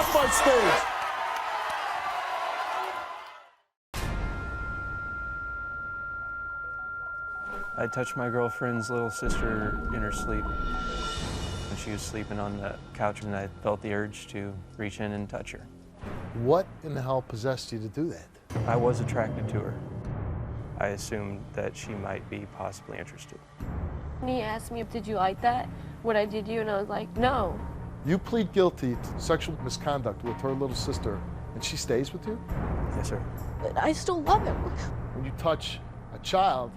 off my stage. I touched my girlfriend's little sister in her sleep. When she was sleeping on the couch, and I felt the urge to reach in and touch her. What in the hell possessed you to do that? I was attracted to her. I assumed that she might be possibly interested. He asked me, did you like that, what I did to you? And I was like, no. You plead guilty to sexual misconduct with her little sister, and she stays with you? Yes, sir. But I still love him. When you touch a child,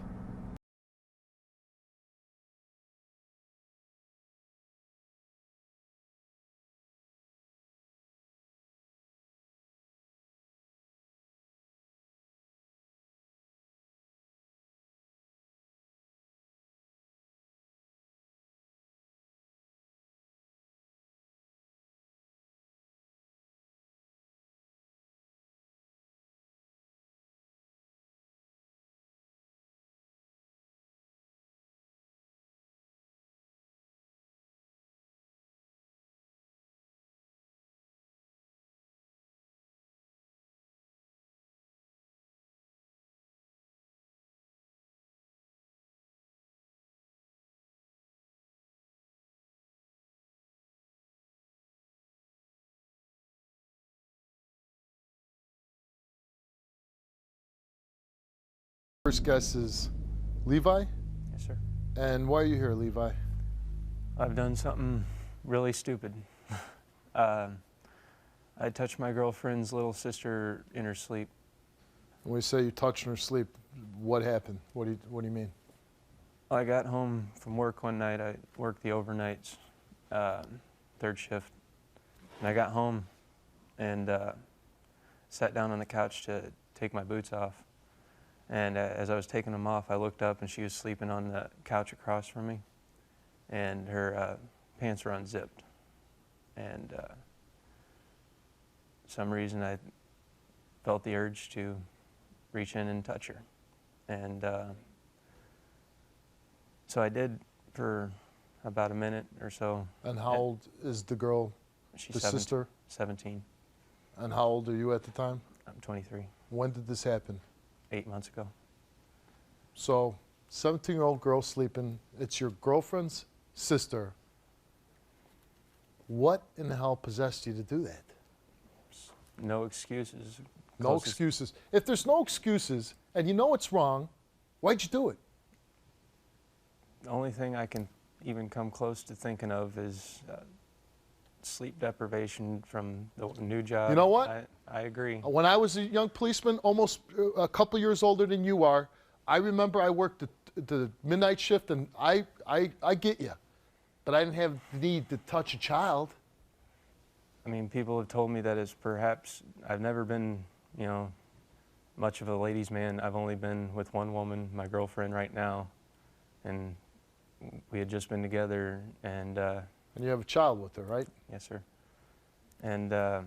first guess is Levi? Yes, sir. And why are you here, Levi? I've done something really stupid. I touched my girlfriend's little sister in her sleep. When we say you touched in her sleep, what happened? What do you mean? I got home from work one night. I worked the overnights, third shift. And I got home and sat down on the couch to take my boots off. And as I was taking them off, I looked up and she was sleeping on the couch across from me. And her pants were unzipped. And for some reason I felt the urge to reach in and touch her. And so I did for about a minute or so. And how old is the girl, She's the sister? 17. And how old are you at the time? I'm 23. When did this happen? 8 months ago. So, 17-year-old girl sleeping, it's your girlfriend's sister. What in the hell possessed you to do that? No excuses. No excuses. If there's no excuses and you know it's wrong, why'd you do it? The only thing I can even come close to thinking of is sleep deprivation from the new job. You know what? I agree. When I was a young policeman, almost a couple years older than you are, I remember I worked the midnight shift, and I get you. But I didn't have the need to touch a child. I mean, people have told me that it's perhaps, I've never been, you know, much of a ladies' man. I've only been with one woman, my girlfriend right now. And we had just been together, and you have a child with her, right? yes, sir. And the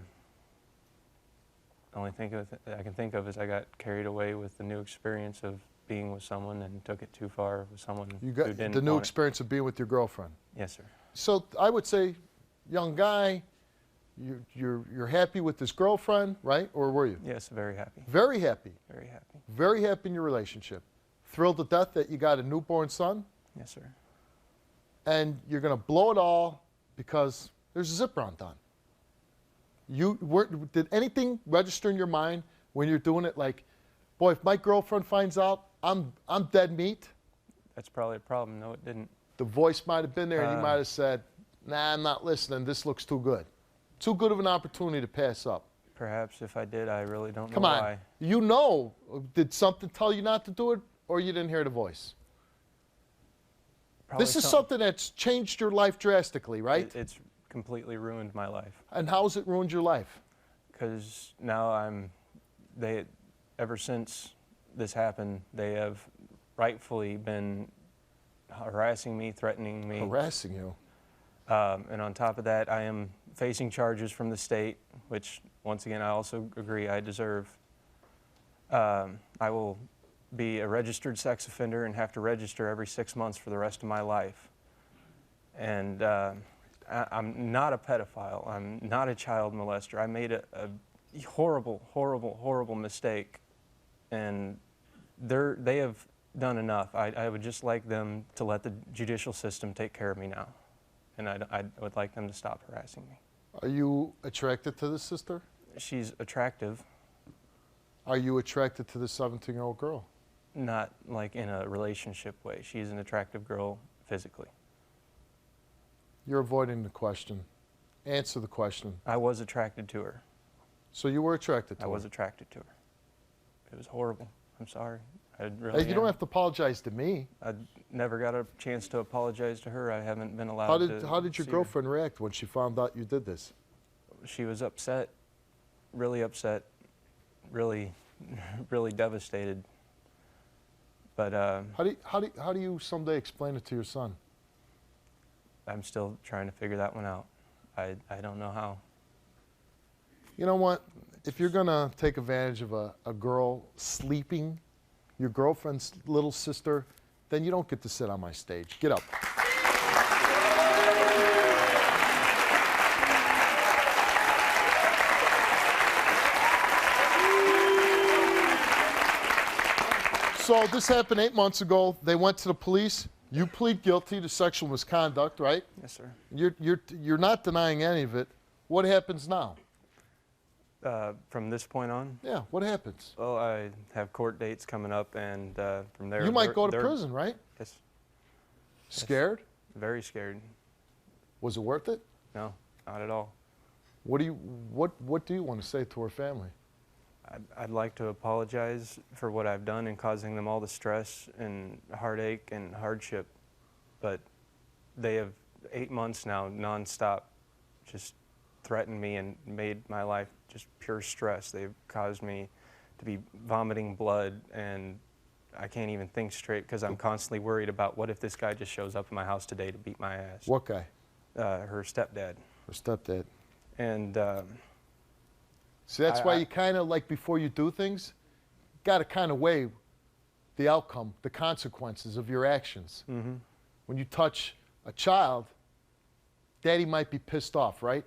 only thing I can think of is I got carried away with the new experience of being with someone and took it too far with someone You who got didn't the new want it. experience of being with your girlfriend. Yes, sir. So I would say, young guy, you're happy with this girlfriend, right? Or were you? Yes, very happy. Very happy. Very happy. Very happy in your relationship. Thrilled to death that you got a newborn son. Yes, sir. And you're going to blow it all because there's a zip-around done. Did anything register in your mind when you're doing it like, boy, if my girlfriend finds out, I'm dead meat? That's probably a problem. No, it didn't. The voice might have been there and you might have said, nah, I'm not listening. This looks too good. Too good of an opportunity to pass up. Perhaps if I did, I really don't know Come on. why. You know, did something tell you not to do it or you didn't hear the voice? Probably This is something that's changed your life drastically, right? It's completely ruined my life. And how has it ruined your life? Because now ever since this happened, they have rightfully been harassing me, threatening me. Harassing you? And on top of that, I am facing charges from the state, which, once again, I also agree I deserve. I will be a registered sex offender and have to register every 6 months for the rest of my life. And I'm not a pedophile. I'm not a child molester. I made a horrible, horrible, horrible mistake, and they have done enough. I would just like them to let the judicial system take care of me now, and I would like them to stop harassing me. Are you attracted to this sister? She's attractive. Are you attracted to the 17-year-old girl? Not like in a relationship way. She's an attractive girl physically. You're avoiding the question. Answer the question. I was attracted to her. So you were attracted to her? I was attracted to her. It was horrible. I'm sorry. I really Hey, you don't have to apologize to me. I never got a chance to apologize to her. I haven't been allowed to. How did your see girlfriend react when she found out you did this? her. She was upset, really, really devastated. But How do you someday explain it to your son? I'm still trying to figure that one out. I don't know how. You know what? If you're gonna take advantage of a girl sleeping, your girlfriend's little sister, then you don't get to sit on my stage. Get up. So this happened 8 months ago. They went to the police. You plead guilty to sexual misconduct, right? Yes, sir. You're not denying any of it. What happens now? From this point on? Yeah, what happens? Well, I have court dates coming up, and from there... You might go to prison, right? Yes. Scared? Yes. Very scared. Was it worth it? No, not at all. What do you want to say to her family? I'd like to apologize for what I've done in causing them all the stress and heartache and hardship, but they have 8 months now nonstop just threatened me and made my life just pure stress. They've caused me to be vomiting blood, and I can't even think straight because I'm constantly worried about what if this guy just shows up in my house today to beat my ass. What guy? Her stepdad. Her stepdad. And see, that's why you kind of, like, before you do things, got to kind of weigh the outcome, the consequences of your actions. Mm-hmm. When you touch a child, daddy might be pissed off, right?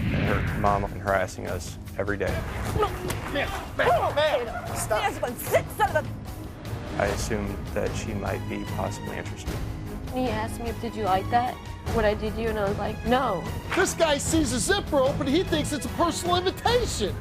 And her mom harassing us every day. Stop. Sit, son of a... I assumed that she might be possibly interested. He asked me, did you like that? What I did to you? And I was like, no. This guy sees a zipper open, he thinks it's a personal invitation.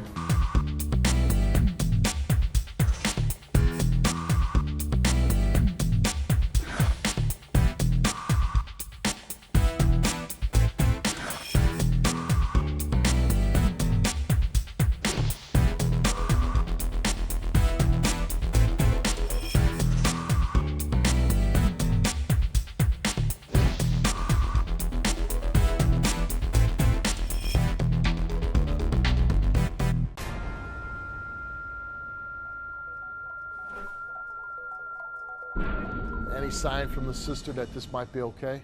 Any sign from the sister that this might be okay?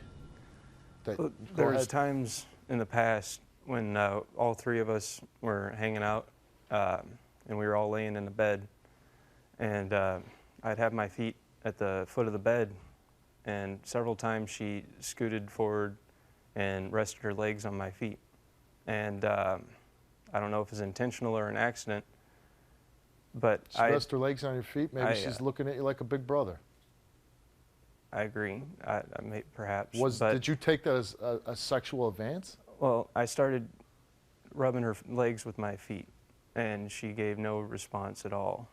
Well, there was times in the past when all three of us were hanging out and we were all laying in the bed, and I'd have my feet at the foot of the bed, and several times she scooted forward and rested her legs on my feet. And I don't know if it's intentional or an accident, but She rests her legs on your feet? Maybe she's looking at you like a big brother. I agree. Perhaps. Did you take that as a sexual advance? Well, I started rubbing her legs with my feet, and she gave no response at all.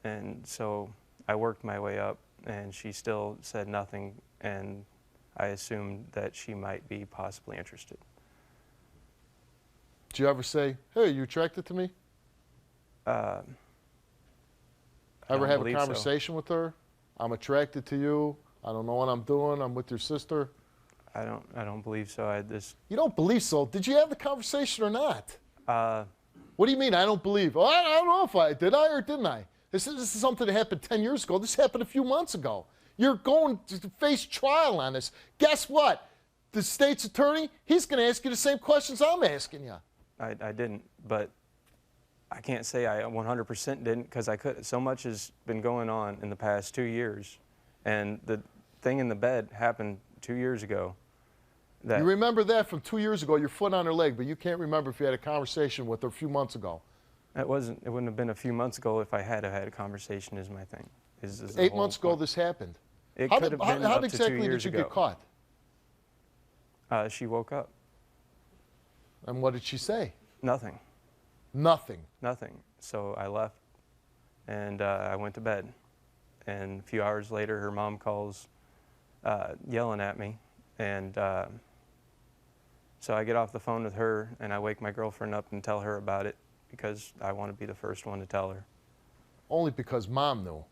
And so I worked my way up, and she still said nothing, and I assumed that she might be possibly interested. Did you ever say, hey, are you attracted to me? Ever have a conversation with her? I'm attracted to you. I don't know what I'm doing. I'm with your sister. I don't believe so. I had this. You don't believe so? Did you have the conversation or not? What do you mean I don't believe? Well, I don't know if I did or didn't I? This is something that happened 10 years ago. This happened a few months ago. You're going to face trial on this. Guess what? The state's attorney, he's going to ask you the same questions I'm asking you. I didn't, but I can't say I 100% didn't, because I could. So much has been going on in the past 2 years, and the thing in the bed happened 2 years ago. That You remember that from 2 years ago, your foot on her leg, but you can't remember if you had a conversation with her a few months ago. it wouldn't have been a few months ago if I had had a conversation. Is my thing. Is the 8 whole months ago, point. this happened. It How could did, have been how up to 2 exactly years did you ago. get caught? She woke up. And what did she say? Nothing. Nothing. Nothing. So I left, and I went to bed. And a few hours later, her mom calls, yelling at me, and so I get off the phone with her, and I wake my girlfriend up and tell her about it, because I want to be the first one to tell her. Only because mom knew.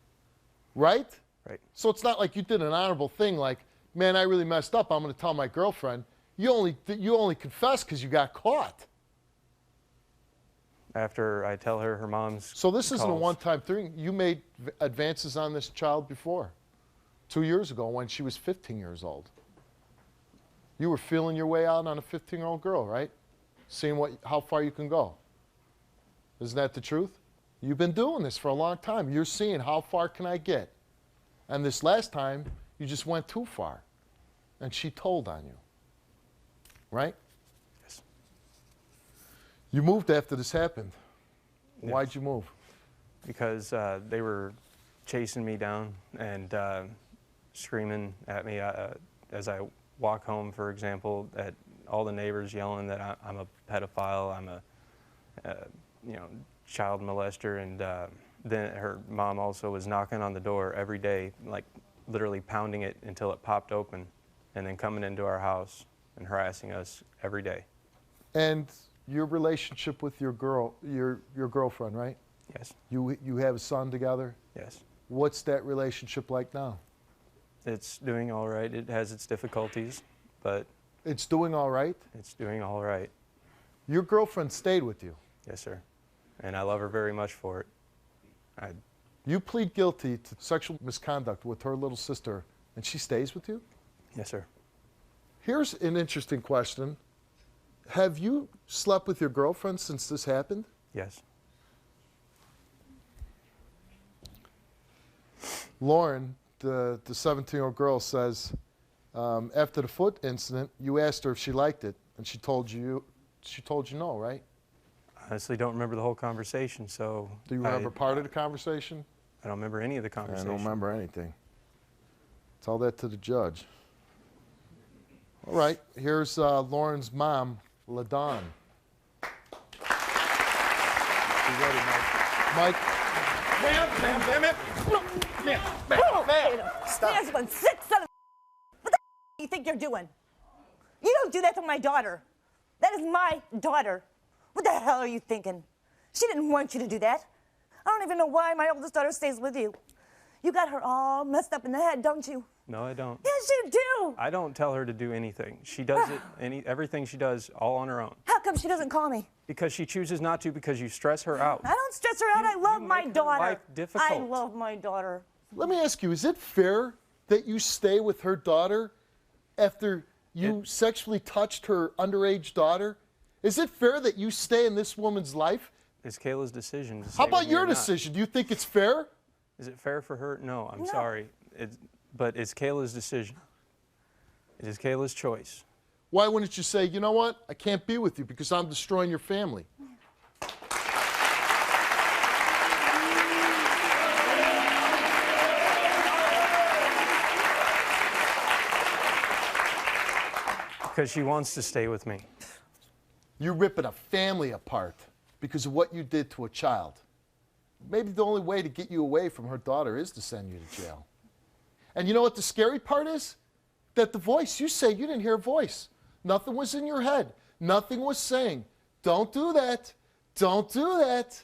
Right? Right. So it's not like you did an honorable thing like, man, I really messed up, I'm going to tell my girlfriend. You only confessed because you got caught. After I tell her, her mom's So this isn't a calls. one-time thing. You made advances on this child before, 2 years ago when she was 15 years old. You were feeling your way out on a 15-year-old girl, right? Seeing how far you can go. Isn't that the truth? You've been doing this for a long time. You're seeing how far can I get. And this last time, you just went too far. And she told on you. Right? Yes. You moved after this happened. Yes. Why'd you move? Because they were chasing me down and screaming at me as I walk home, for example, at all the neighbors yelling that I'm a pedophile, I'm a child molester, and then her mom also was knocking on the door every day, like literally pounding it until it popped open, and then coming into our house and harassing us every day. And your relationship with your girlfriend, right? Yes. You have a son together. Yes. What's that relationship like now? It's doing all right. It has its difficulties, but It's doing all right. it's doing all right. Your girlfriend stayed with you. Yes, sir. And I love her very much for it. You plead guilty to sexual misconduct with her little sister, and she stays with you? Yes, sir. Here's an interesting question. Have you slept with your girlfriend since this happened? Yes. Lauren, the 17-year-old girl, says after the foot incident, you asked her if she liked it, and she told you no, right? Honestly, don't remember the whole conversation, so. Do you remember part of the conversation? I don't remember any of the I conversation. don't remember anything. Tell that to the judge. All right, here's Lauren's mom, LaDawn. You ready, Mike? Mike? Stop. One sick son of a. What the do you think you're doing? You don't do that to my daughter. That is my daughter. What the hell are you thinking? She didn't want you to do that. I don't even know why my oldest daughter stays with you. You got her all messed up in the head, don't you? No, I don't. Yes, you do. I don't tell her to do anything. She does everything she does all on her own. How come she doesn't call me? Because she chooses not to, because you stress her out. I don't stress her out. I love my make her daughter. life difficult. I love my daughter. Let me ask you, is it fair that you stay with her daughter after you sexually touched her underage daughter? Is it fair that you stay in this woman's life? It's Kayla's decision to How stay about with me or your not. decision? Do you think it's fair? Is it fair for her? No, I'm No. sorry. But it's Kayla's decision. It is Kayla's choice. Why wouldn't you say, you know what? I can't be with you because I'm destroying your family. Because she wants to stay with me. You're ripping a family apart because of what you did to a child. Maybe the only way to get you away from her daughter is to send you to jail. And you know what the scary part is? That the voice, you say you didn't hear a voice. Nothing was in your head. Nothing was saying, don't do that. Don't do that.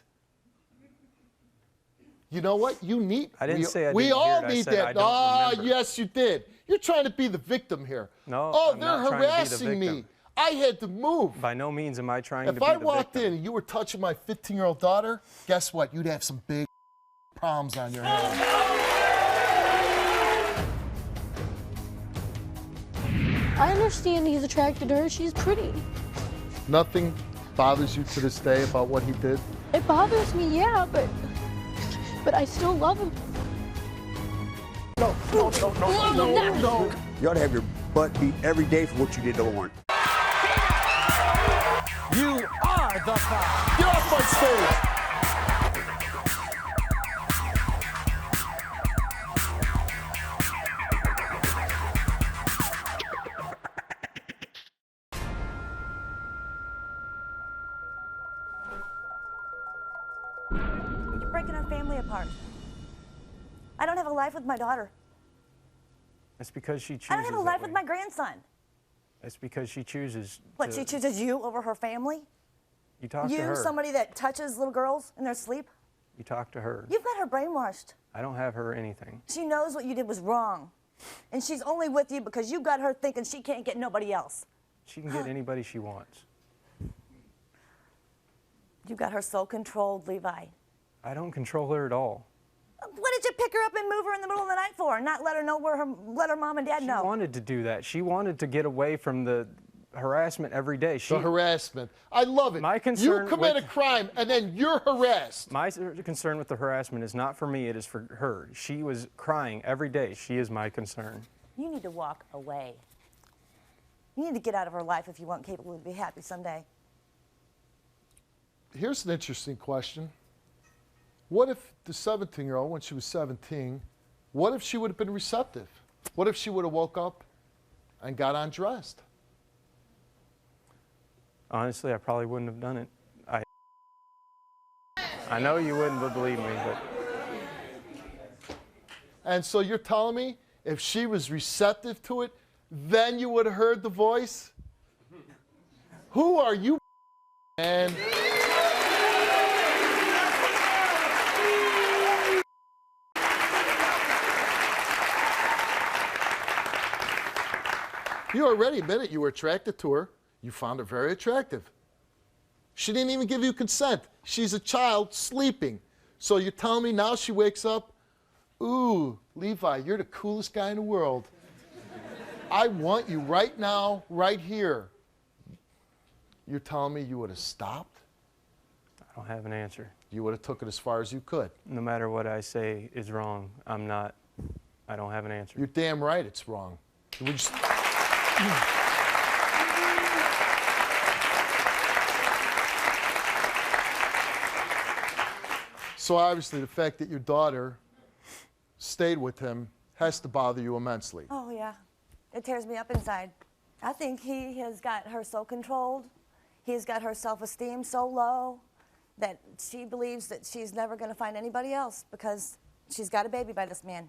You know what? You need. I didn't say I we didn't all hear it. I need said that. I don't remember. Yes, you did. You're trying to be the victim here. No, oh, I'm they're not trying to be the harassing me. victim. I had to move. By no means am I trying to If be I the walked victim. in and you were touching my 15-year-old daughter, guess what? You'd have some big problems on your hands. I understand he's attracted to her. She's pretty. Nothing bothers you to this day about what he did? It bothers me, yeah, but I still love him. No. You ought to have your butt beat every day for what you did to Lauren. You are the foul. Get off my stage! You're breaking our family apart. I don't have a life with my daughter. That's because she chooses. I don't have a life with my grandson. That's because she chooses. What, she chooses you over her family? You talk to her. You, somebody that touches little girls in their sleep? You talk to her. You've got her brainwashed. I don't have her anything. She knows what you did was wrong. And she's only with you because you got her thinking she can't get nobody else. She can get anybody she wants. You got her so controlled, Levi. I don't control her at all. What did you pick her up and move her in the middle of the night for? Not let her know let her mom and dad know? She wanted to do that. She wanted to get away from the harassment every day. The harassment. I love it. My concern you commit with- a crime and then you're harassed. My concern with the harassment is not for me, it is for her. She was crying every day. She is my concern. You need to walk away. You need to get out of her life if you want Caitlin to be happy someday. Here's an interesting question. What if the 17-year-old, when she was 17, what if she would have been receptive? What if she would have woke up and got undressed? Honestly, I probably wouldn't have done it. I know you wouldn't believe me, but And so you're telling me if she was receptive to it, then you would have heard the voice? Who are you, man? You already admitted you were attracted to her. You found her very attractive. She didn't even give you consent. She's a child sleeping. So you're telling me now she wakes up, ooh, Levi, you're the coolest guy in the world. I want you right now, right here. You're telling me you would have stopped? I don't have an answer. You would have took it as far as you could. No matter what I say is wrong, I don't have an answer. You're damn right it's wrong. We just... So obviously the fact that your daughter stayed with him has to bother you immensely. Oh, yeah. It tears me up inside. I think he has got her so controlled. He's got her self-esteem so low that she believes that she's never going to find anybody else because she's got a baby by this man.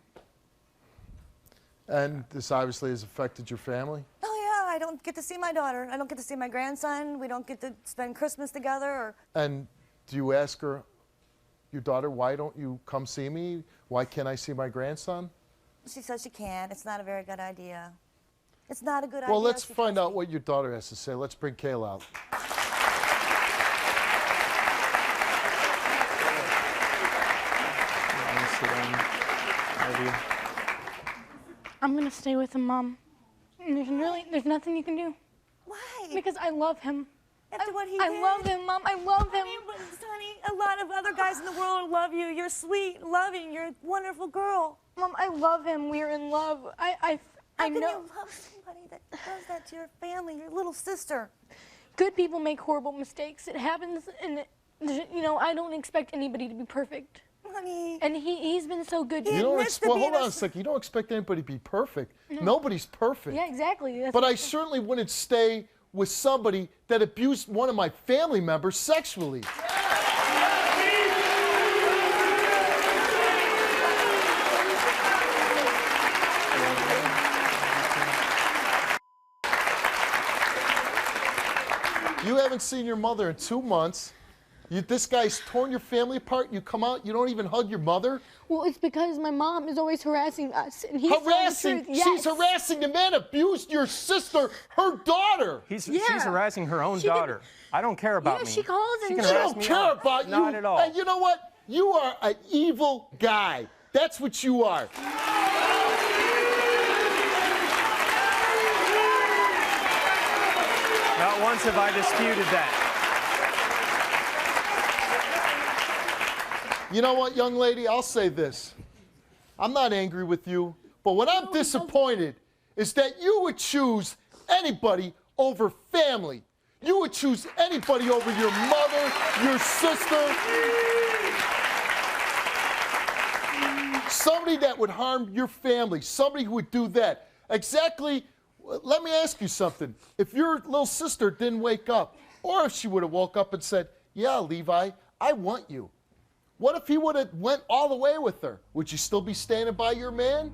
And this obviously has affected your family? Oh, yeah. I don't get to see my daughter. I don't get to see my grandson. We don't get to spend Christmas together. Or... And do you ask her, your daughter, why don't you come see me? Why can't I see my grandson? She says she can't. It's not a very good idea. It's not a good idea. Well, let's she find tells out me. what your daughter has to say. Let's bring Kayla out. I'm gonna stay with him, Mom. There's nothing you can do. Why? Because I love him. After what he I did? love him, Mom. I love him. I mean, but, Sonny, a lot of other guys in the world love you. You're sweet, loving. You're a wonderful girl. Mom, I love him. We're in love. I How can know. you love somebody that does that to your family, your little sister? Good people make horrible mistakes. It happens, and you know, I don't expect anybody to be perfect. Honey. And he's been so good to He me. You don't admits to well, being hold a on a second. You don't expect anybody to be perfect. Nobody's perfect. Yeah, exactly. That's But what I certainly wouldn't stay with somebody that abused one of my family members sexually. You haven't seen your mother in 2 months. This guy's torn your family apart. You come out, you don't even hug your mother. Well, it's because my mom is always harassing us, and he's Harassing? telling the truth. Yes. She's harassing the man abused your sister, her daughter. She's Yeah. harassing her own She can- daughter. I don't care about Yeah, me. she calls She and can she harass don't me care all. about you. Not at all. And you know what? You are an evil guy. That's what you are. Not once have I disputed that. You know what, young lady? I'll say this. I'm not angry with you, but what I'm disappointed is that you would choose anybody over family. You would choose anybody over your mother, your sister. Somebody that would harm your family, somebody who would do that. Exactly, let me ask you something. If your little sister didn't wake up, or if she would have woke up and said, yeah, Levi, I want you. What if he would have went all the way with her? Would you still be standing by your man?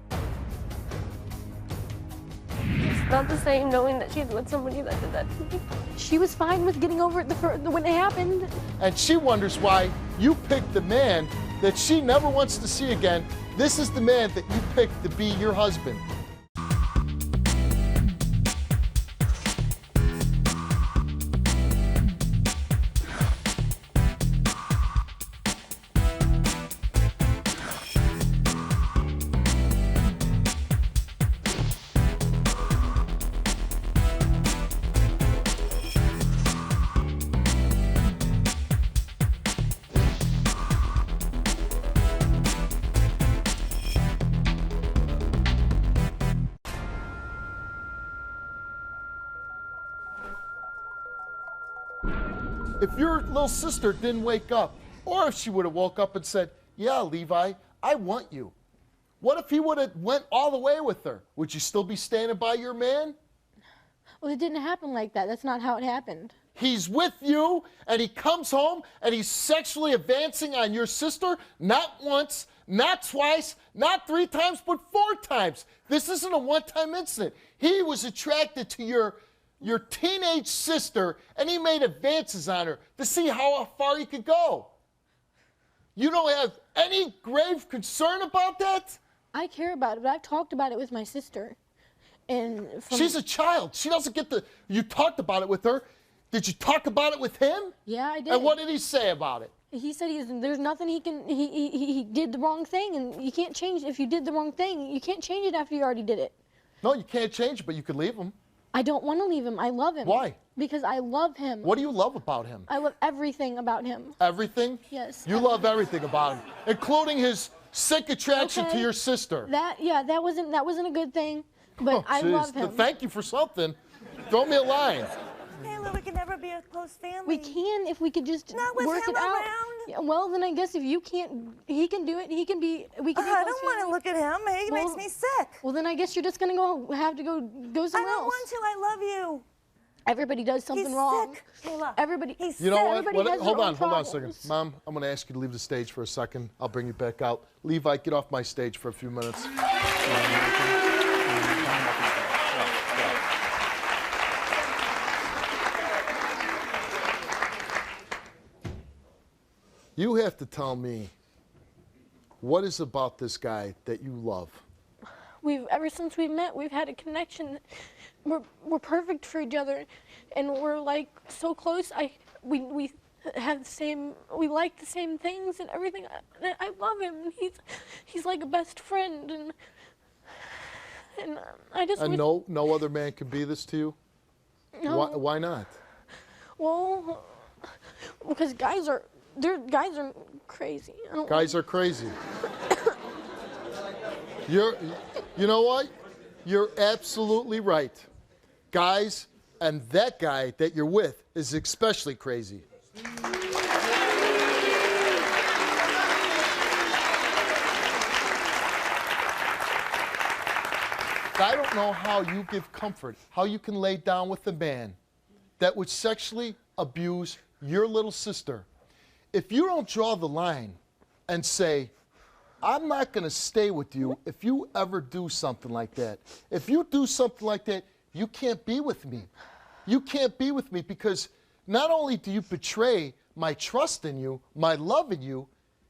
It's not the same knowing that she's with somebody that did that to me. She was fine with getting over it when it happened. And she wonders why you picked the man that she never wants to see again. This is the man that you picked to be your husband. If your little sister didn't wake up, or if she would have woke up and said, yeah, Levi, I want you. What if he would have went all the way with her? Would you still be standing by your man? Well, it didn't happen like that. That's not how it happened. He's with you, and he comes home, and he's sexually advancing on your sister, not once, not twice, not 3 times, but 4 times. This isn't a one-time incident. He was attracted to your teenage sister, and he made advances on her to see how far he could go. You don't have any grave concern about that? I care about it, but I've talked about it with my sister. And She's a child. She doesn't get the... You talked about it with her. Did you talk about it with him? Yeah, I did. And what did he say about it? He said there's nothing he can... He did the wrong thing, and you can't change... If you did the wrong thing, you can't change it after you already did it. No, you can't change it, but you could leave him. I don't want to leave him. I love him. Why? Because I love him. What do you love about him? I love everything about him. Everything? Yes. You love everything about him, including his sick attraction to your sister. That wasn't a good thing, but I geez. love him. Thank you for something. Throw me a line. Kayla, we can never be a close family. We can if we could just Not with work him it out. around. Yeah, well, then I guess if you can't, he can do it. We can be. I don't want to look at him. He makes me sick. Well, then I guess you're just gonna have to go somewhere else. I don't want to. I love you. Everybody does something He's wrong. sick, Kayla. Everybody. He's You know what? Everybody has Hold their on, own hold on a second. problems. Mom, I'm going to ask you to leave the stage for a second. I'll bring you back out. Levi, get off my stage for a few minutes. You have to tell me, what is about this guy that you love? Ever since we met, we've had a connection. We're perfect for each other, and we're like so close. We have the same. We like the same things and everything. I love him. He's like a best friend, and I just. And no other man can be this to you? No. Why not? Well, because guys are crazy. Guys are crazy. You know what? You're absolutely right. Guys, and that guy that you're with is especially crazy. I don't know how you give comfort, how you can lay down with a man that would sexually abuse your little sister. If you don't draw the line and say, I'm not going to stay with you if you ever do something like that. If you do something like that, you can't be with me. You can't be with me because not only do you betray my trust in you, my love in you,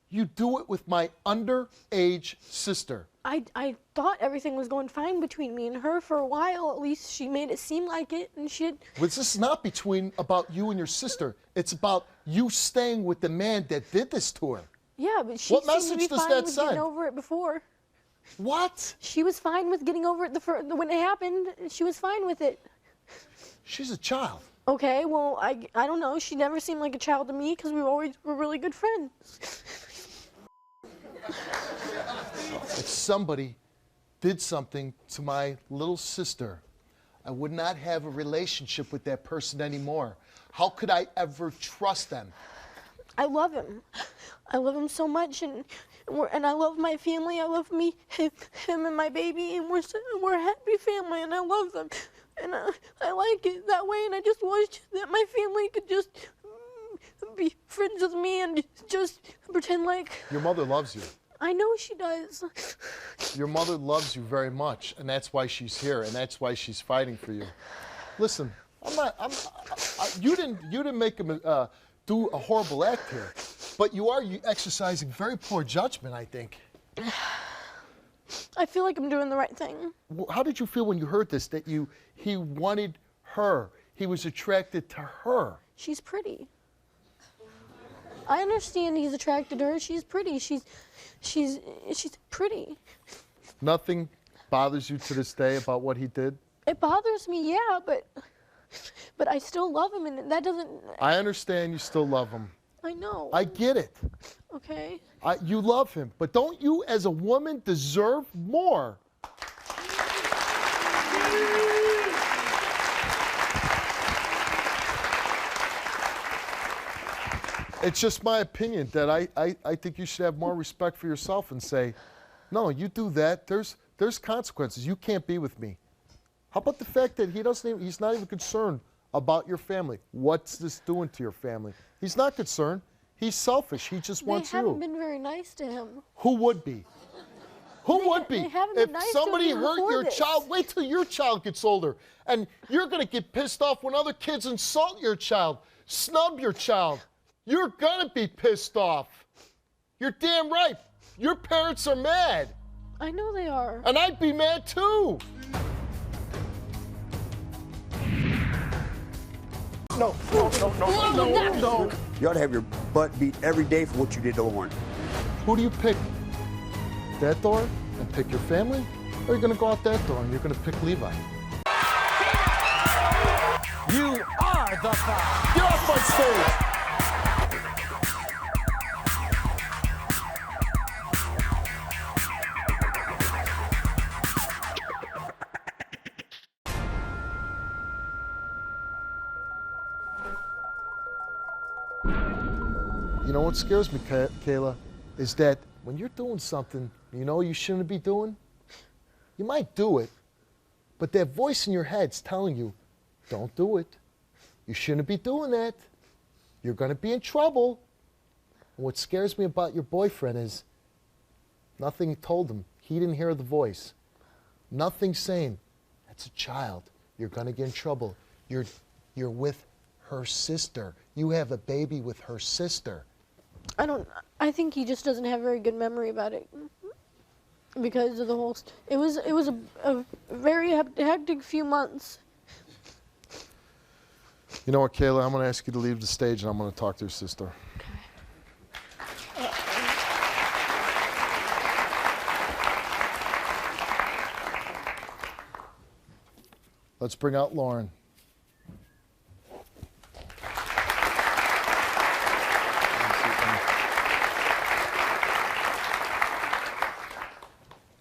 you do it with my underage sister. I thought everything was going fine between me and her for a while. At least she made it seem like it, and she. But this is not about you and your sister. It's about you staying with the man that did this to her. Yeah, but she What seemed message to be does fine that with send? getting over it before. What? She was fine with getting over it when it happened. She was fine with it. She's a child. Okay, well, I don't know. She never seemed like a child to me because we always were really good friends. If somebody did something to my little sister, I would not have a relationship with that person anymore. How could I ever trust them? I love him. I love him so much, and I love my family. I love him and my baby, and we're a happy family, and I love them, and I like it that way. And I just wish that my family could just be friends with me and just pretend like. Your mother loves you. I know she does. Your mother loves you very much, and that's why she's here, and that's why she's fighting for you. Listen, you didn't make him do a horrible act here, but you are exercising very poor judgment, I think. I feel like I'm doing the right thing. Well, how did you feel when you heard this, that he wanted her, he was attracted to her? She's pretty. I understand he's attracted to her. She's pretty. She's pretty. Nothing bothers you to this day about what he did? It bothers me, yeah, but I still love him, and that doesn't. I understand you still love him. I know. I get it. Okay. You love him, but don't you as a woman deserve more? It's just my opinion that I think you should have more respect for yourself and say, no, you do that, there's consequences. You can't be with me. How about the fact that he's not even concerned about your family? What's this doing to your family? He's not concerned. He's selfish. He just wants you. They haven't been very nice to him. Who would be? Who would be? They haven't been If nice somebody to him hurt before your this. child, wait till your child gets older. And you're going to get pissed off when other kids insult your child, snub your child. You're going to be pissed off. You're damn right. Your parents are mad. I know they are. And I'd be mad too. No. You ought to have your butt beat every day for what you did to Lauren. Who do you pick? That door and pick your family? Or are you going to go out that door and you're going to pick Levi? You are the five. Get off my stage! You know what scares me, Kayla, is that when you're doing something you know you shouldn't be doing, you might do it, but that voice in your head's telling you, don't do it. You shouldn't be doing that. You're going to be in trouble. And what scares me about your boyfriend is nothing he told him. He didn't hear the voice. Nothing saying, that's a child. You're going to get in trouble. You're with her sister. You have a baby with her sister. I think he just doesn't have very good memory about it because of the whole. It was a very hectic few months. You know what, Kayla? I'm going to ask you to leave the stage, and I'm going to talk to your sister. Let's bring out Lauren.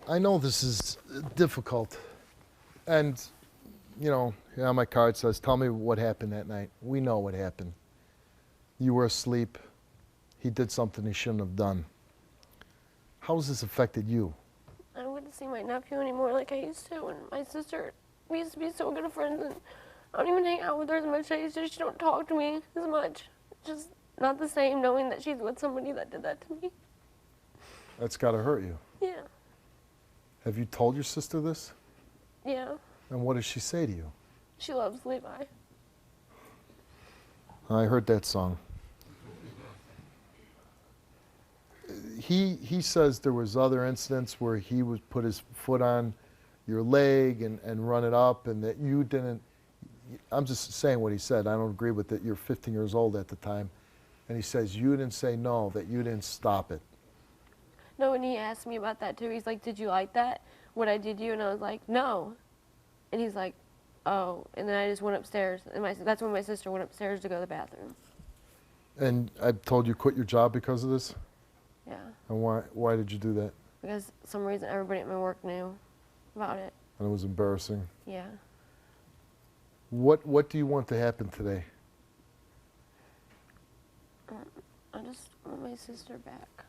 I know this is difficult, and you know, my card says, tell me what happened that night. We know what happened. You were asleep. He did something he shouldn't have done. How has this affected you? I wouldn't see my nephew anymore like I used to, and my sister, we used to be so good of friends, and I don't even hang out with her as much as I used to. She don't talk to me as much. Just not the same knowing that she's with somebody that did that to me. That's got to hurt you. Yeah. Have you told your sister this? Yeah. And what does she say to you? She loves Levi. I heard that song. He says there was other incidents where he would put his foot on your leg and run it up, and that you didn't. I'm just saying what he said. I don't agree with it. You're 15 years old at the time. And he says you didn't say no, that you didn't stop it. No, and he asked me about that too. He's like, did you like that? What I did to you? And I was like, no. And he's like, oh. And then I just went upstairs. And that's when my sister went upstairs to go to the bathroom. And I told you quit your job because of this? Yeah. And why did you do that? Because for some reason everybody at my work knew about it. And it was embarrassing. Yeah. What do you want to happen today? I just want my sister back.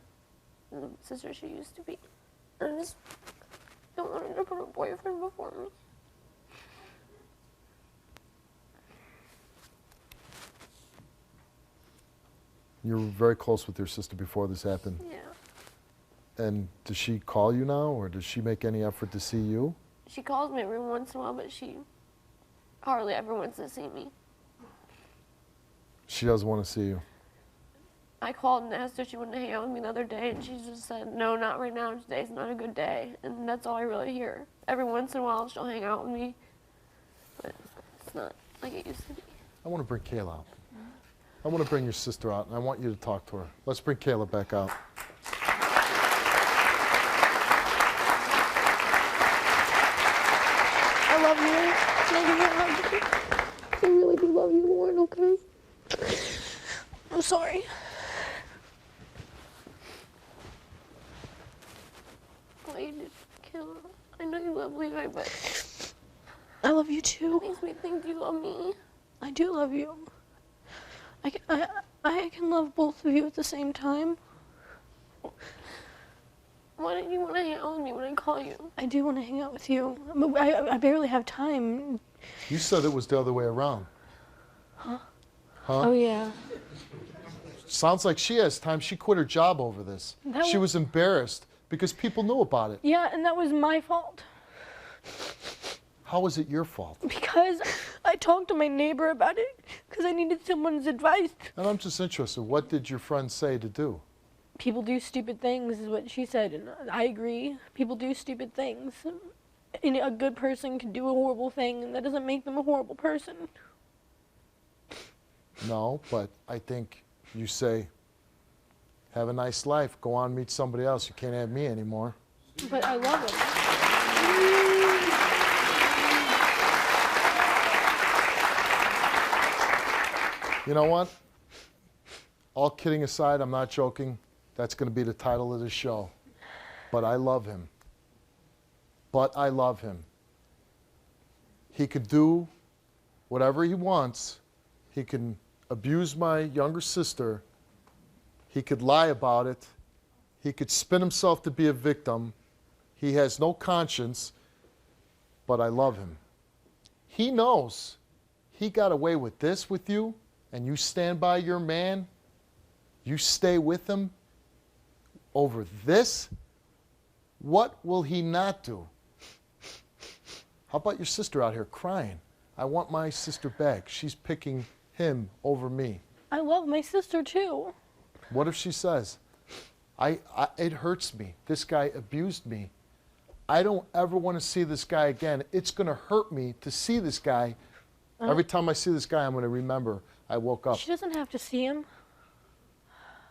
The sister she used to be. I just don't want her to put a boyfriend before me. You were very close with your sister before this happened. Yeah. And does she call you now, or does she make any effort to see you? She calls me every once in a while, but she hardly ever wants to see me. She doesn't want to see you. I called and asked her if she wanted to hang out with me the other day, and she just said, no, not right now. Today's not a good day. And that's all I really hear. Every once in a while, she'll hang out with me, but it's not like it used to be. I want to bring Kayla out. I want to bring your sister out, and I want you to talk to her. Let's bring Kayla back out. I love you. I really do love you, Lauren, okay? I'm sorry. Why you did kill her? I know you love Levi, but I love you too. it makes me think you love me. I do love you. I can love both of you at the same time. Why don't you want to hang out with me when I call you? I do want to hang out with you, but I barely have time. You said it was the other way around. Huh? Huh? Oh, yeah. Sounds like she has time. She quit her job over this. She was embarrassed because people knew about it. Yeah, and that was my fault. How was it your fault? Because I talked to my neighbor about it, because I needed someone's advice. And I'm just interested, what did your friend say to do? People do stupid things, is what she said, and I agree. People do stupid things. And a good person can do a horrible thing, and that doesn't make them a horrible person. No, but I think you say, have a nice life, go on, meet somebody else. You can't have me anymore. But I love him. You know what? All kidding aside, I'm not joking. That's going to be the title of the show. But I love him. But I love him. He could do whatever he wants. He can abuse my younger sister. He could lie about it. He could spin himself to be a victim. He has no conscience. But I love him. He knows he got away with this with you, and you stand by your man, you stay with him over this, what will he not do? How about your sister out here crying? I want my sister back. She's picking him over me. I love my sister too. What if she says, it hurts me. This guy abused me. I don't ever want to see this guy again. It's going to hurt me to see this guy. Every time I see this guy, I'm going to remember I woke up. She doesn't have to see him.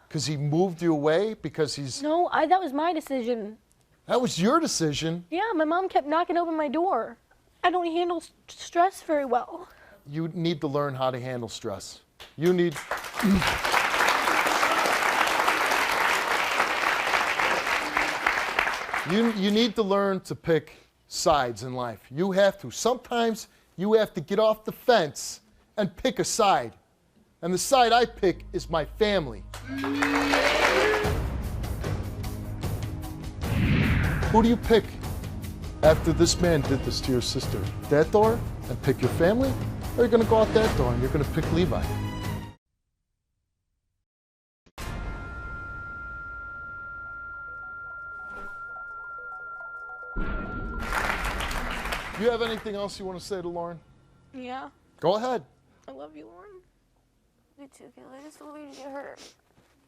Because he moved you away? Because he's... No, that was my decision. That was your decision. Yeah, my mom kept knocking open my door. I don't handle stress very well. You need to learn how to handle stress. You need... you need to learn to pick sides in life. You have to. Sometimes you have to get off the fence and pick a side. And the side I pick is my family. Who do you pick after this man did this to your sister? That door and pick your family? Or you're going to go out that door and you're going to pick Levi? Do you have anything else you want to say to Lauren? Yeah. Go ahead. I love you, Lauren. Me too, Kayla. I just don't want you to get hurt.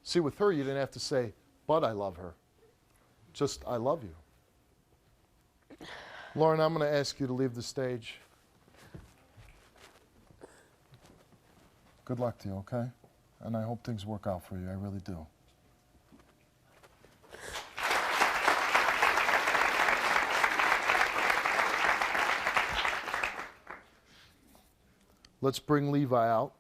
See, with her, you didn't have to say, but I love her. Just, I love you. Lauren, I'm going to ask you to leave the stage. Good luck to you, okay? And I hope things work out for you. I really do. Let's bring Levi out.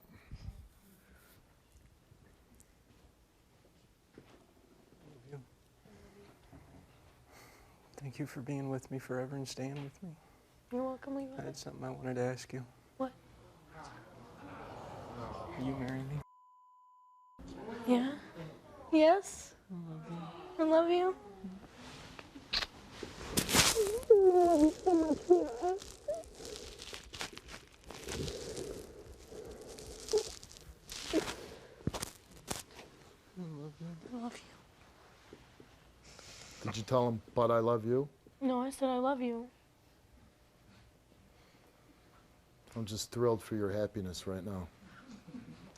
thank you for being with me forever and staying with me. You're welcome, Levi. I had something I wanted to ask you. What? Will you marry me? Yeah? Yes? I love you. I love you so much, Levi. I love you. Did you tell him, but I love you? No, I said I love you. I'm just thrilled for your happiness right now.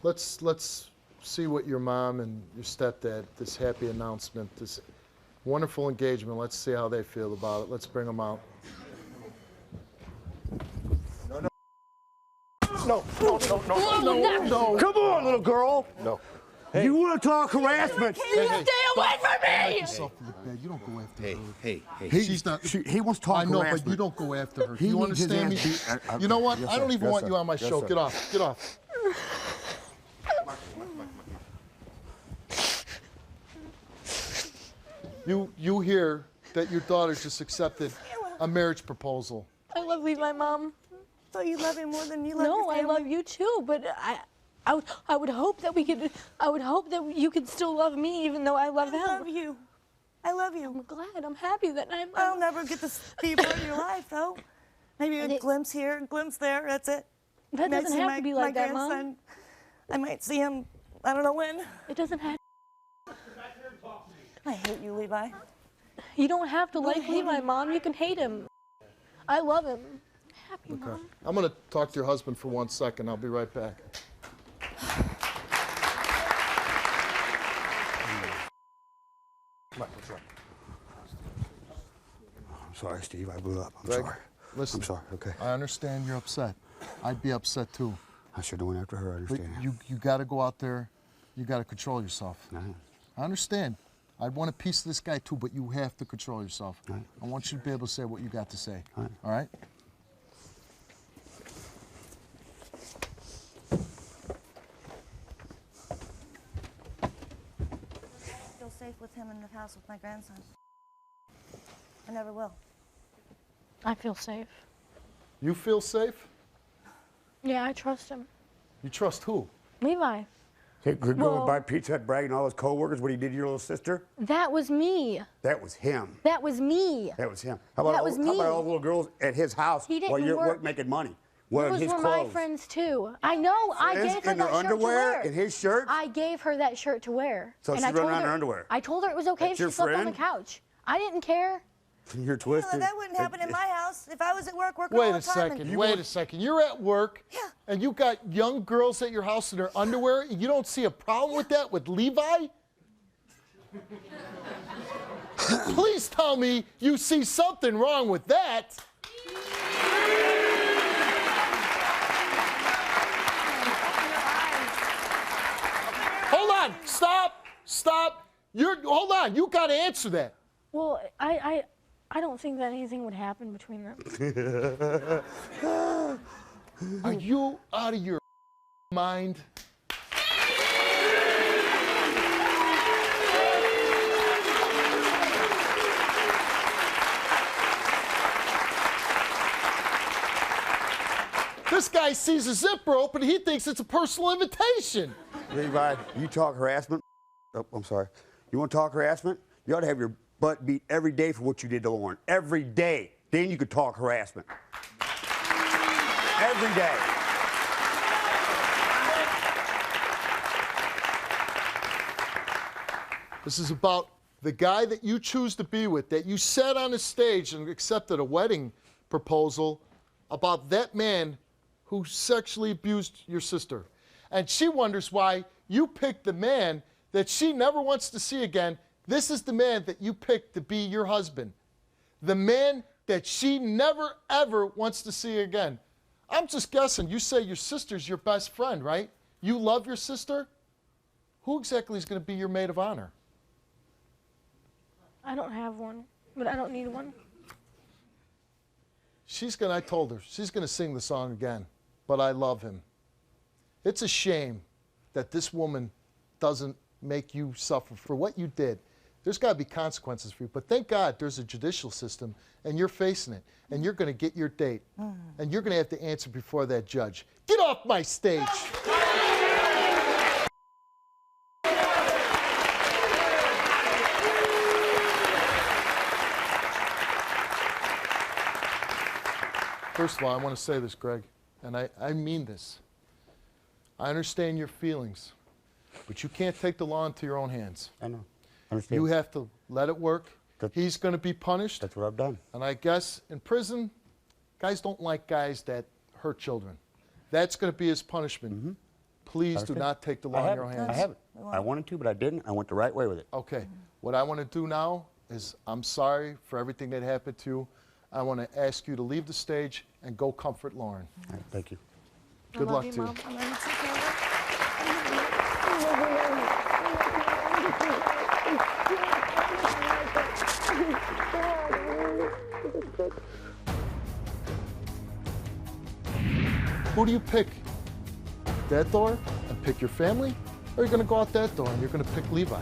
Let's see what your mom and your stepdad, this happy announcement, this wonderful engagement, let's see how they feel about it. Let's bring them out. No. Come on, little girl. No. Hey. You want to talk harassment? Stay away from me! Yourself to the bed. You don't go after her. Hey. She's not. He wants to talk I know, harassment. but you don't go after her. He You needs his understand me? ass beat. You know what? Yes, I don't sir. even Yes, want sir. you on my Yes, show. sir. Get off. Get off. You hear that your daughter just accepted a marriage proposal. I love Levi, Mom. So you love him more than you love your No, I family? love you too, but I would hope that you could still love me even though I love him. I love you. I love you. I'm glad. I'm happy that I'll never get to be a part of your life, though. Maybe a And glimpse here, a glimpse there, that's it. That I might doesn't see have my- to be my like that, Mom. grandson. I might see him, I don't know when. It doesn't have. I hate you, Levi. You don't have to like Levi, Mom. You can hate him. I love him. Happy, Okay. Mom. I'm going to talk to your husband for 1 second. I'll be right back. I'm sorry, Steve. I blew up. I'm Greg, sorry. listen. I'm sorry. Okay. I understand you're upset. I'd be upset too. I should have went after her. I But understand. you got to go out there. You got to control yourself. Right. I understand. I'd want a piece of this guy too, but you have to control yourself. Right. I want you to be able to say what you got to say. Right. All right? I feel safe with him in the house with my grandson. I never will. I feel safe. You feel safe? Yeah, I trust him. You trust who? Levi, Hey, could go Well- and buy Pizza Hut bragging to all his coworkers what he did to your little sister? that was me. That was him. That was me. That was him. How about, That was how about me. all the little girls at his house He didn't while you're work- making money? Wearing Those his were clothes. my friends too. I know. I Friends gave her in their that shirt to underwear wear. and his shirt? I gave her that shirt to wear. So and she's I told running around in her, her underwear? I told her it was okay That's if your she slept on the friend? couch. I didn't care. You're twisted. That wouldn't happen in my house. If I was at work all Wait the a time. second. Wait a second. You're at work, Yeah. and you got young girls at your house in their underwear. You don't see a problem with that with Levi? Please tell me you see something wrong with that. Hold on. Stop. Hold on. You got to answer that. Well, I don't think that anything would happen between them. Are you out of your mind? This guy sees a zipper open, he thinks it's a personal invitation. Levi, you talk harassment? Oh, I'm sorry. You want to talk harassment? You ought to have your butt beat every day for what you did to Lauren. Every day. Then you could talk harassment. Every day. This is about the guy that you choose to be with, that you sat on a stage and accepted a wedding proposal about that man who sexually abused your sister. And she wonders why you picked the man that she never wants to see again. This is the man that you picked to be your husband. The man that she never, ever wants to see again. I'm just guessing. You say your sister's your best friend, right? You love your sister? Who exactly is going to be your maid of honor? I don't have one, but I don't need one. I told her, she's going to sing the song again, but I love him. It's a shame that this woman doesn't make you suffer for what you did. There's got to be consequences for you. But thank God there's a judicial system, and you're facing it, and you're going to get your date, and you're going to have to answer before that judge. Get off my stage. First of all, I want to say this, Greg, and I mean this. I understand your feelings, but you can't take the law into your own hands. I know. I understand. You have to let it work. He's going to be punished. That's what I've done. And I guess in prison, guys don't like guys that hurt children. That's going to be his punishment. Please do not take the law in your own hands. I haven't. I wanted to, but I didn't. I went the right way with it. Okay. What I want to do now is I'm sorry for everything that happened to you. I want to ask you to leave the stage and go comfort Lauren. All right, thank you. Good luck to you. Mom. I love you too, Kayla. Who do you pick? That door and pick your family? Or are you going to go out that door and you're going to pick Levi?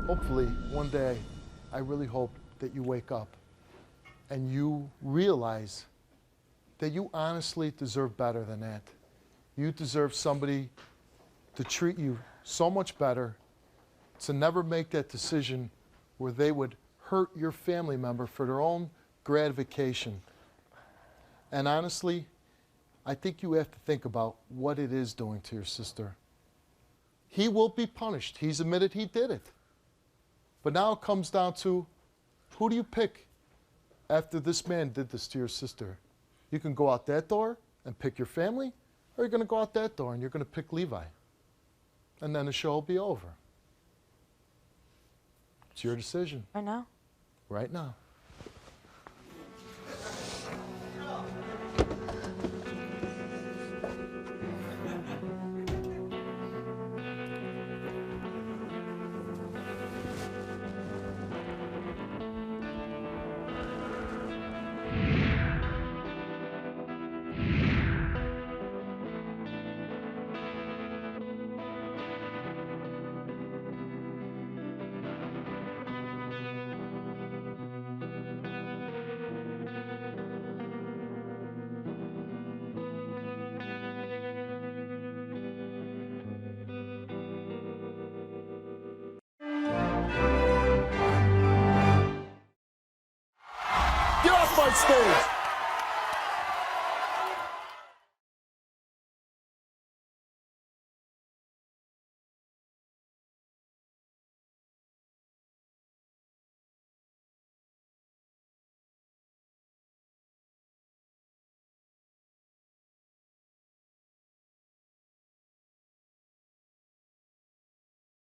Hopefully, one day, I really hope that you wake up and you realize that you honestly deserve better than that. You deserve somebody to treat you so much better, to never make that decision where they would hurt your family member for their own gratification. And honestly, I think you have to think about what it is doing to your sister. He will be punished. He's admitted he did it. But now it comes down to, who do you pick after this man did this to your sister? You can go out that door and pick your family, or you're going to go out that door and you're going to pick Levi. And then the show will be over. It's your decision. Right now? Right now. Get off my stage!